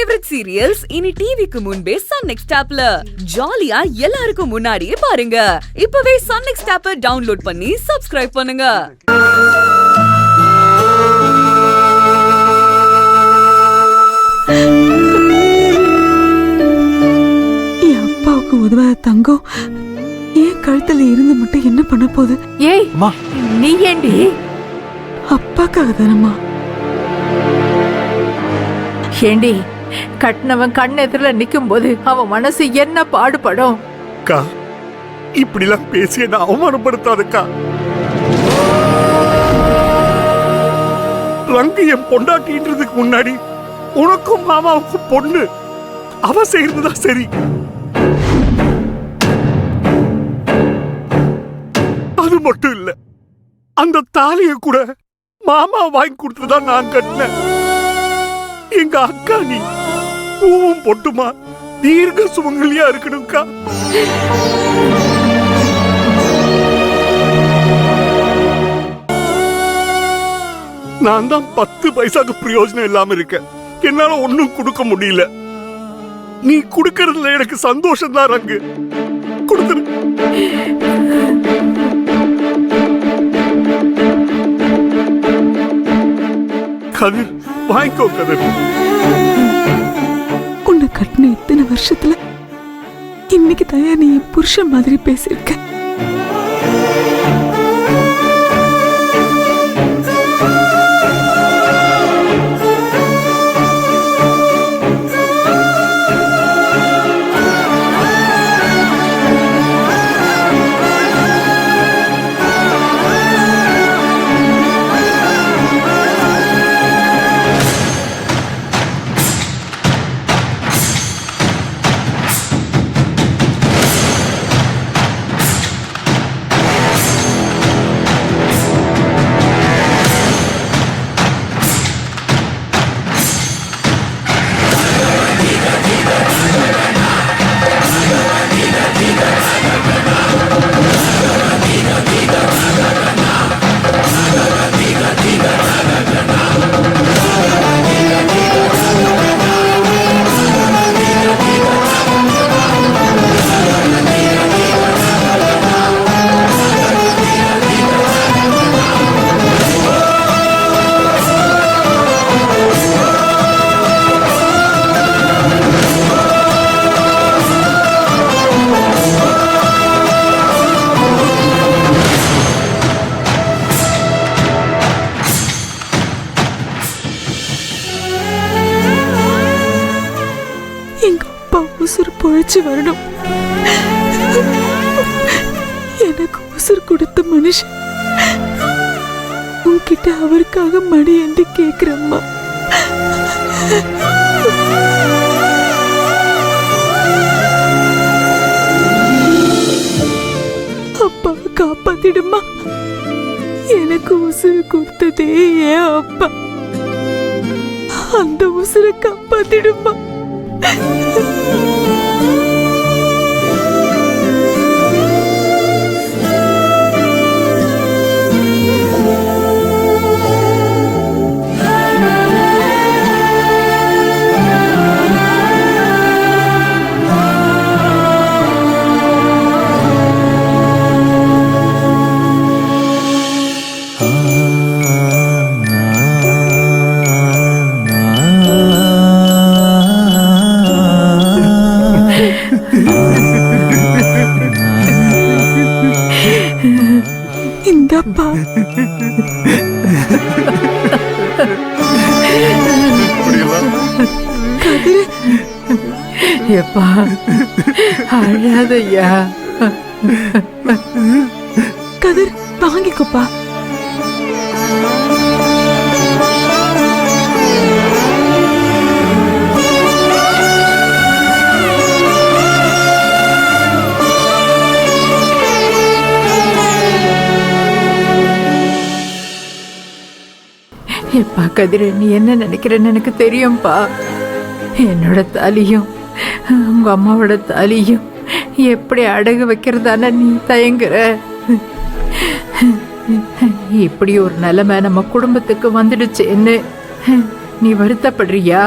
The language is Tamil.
ஃபேவரட் சீரியல்ஸ் இனி டிவிக்கு முன்பே சன் நெக்ஸ்ட் ஆப்ல ஜாலியா எல்லாருக்கும் முன்னாடியே பாருங்க. இப்பவே சன் நெக்ஸ்ட் ஆப்பை டவுன்லோட் பண்ணி சப்ஸ்கிரைப் பண்ணுங்க. என் அப்பாவுக்கு உதவாத தங்கம் ஏன் கழுத்துல இருந்து மட்டும் என்ன பண்ண போகுது? ஏய் நீ ஏண்டி? அப்பாக்காக தானம்மா. ஏண்டி கட்டினவன் கண் எதிரில நிக்கும் போது அவன் மனசு என்ன பாடுபடும்? அக்கா, இப்படிலாம் பேசி என்ன அவமானப்படுத்தாதக்கா. ரங்கு என் பொண்டாட்டின்றதுக்கு முன்னாடி உனக்கும் மாமாவுக்கும் பொண்ணு அவ செய்யறதுதான் சரி. அது மட்டும் இல்ல, அந்த தாலிய கூட மாமா வாங்கி கொடுத்துதான் நான் கட்டினேன். எங்க அக்கா நீ பூவும் பொட்டுமா தீர்க்க சுமங்கலியா இருக்கணும்க்கா. நான் தான் 10 பைசாக்கு பிரயோஜனம் இல்லாம இருக்கேன். என்னால ஒண்ணும் கொடுக்க முடியல. நீ கொடுக்கறதுல எனக்கு சந்தோஷம் தான் ரங்கு. கொடுத்துரு. கதிர் வாங்கிக்கோ. கதிர், உன்னை கட்டின இத்தனை வருஷத்துல இன்னைக்கு தயா நீ புருஷன் மாதிரி பேசியிருக்க. எங்க அப்பா உசுறு பொழைச்சு வரணும். எனக்கு உசுறு கொடுத்த மனுஷன் உன்கிட்ட அவருக்காக மடி என்று கேக்குறம்மா. அப்பாவை காப்பாத்திடுமா. எனக்கு உசுறு கொடுத்ததே ஏன் அப்பா. அந்த உசுரை காப்பாத்திடுமா. இந்தப்பா கதிர். எப்பா அழாதையா. கதிர் வாங்கிக்கோப்பா. எப்பா கதிர, நீ என்ன நினைக்கிறன்னு எனக்கு தெரியும்பா. என்னோட தாலியும் உங்க அம்மாவோட தாலியும் எப்படி அடகு வைக்கிறதான நீ தயங்குற? இப்படி ஒரு நிலைமை நம்ம குடும்பத்துக்கு வந்துடுச்சேன்னு நீ வருத்தப்படுறியா?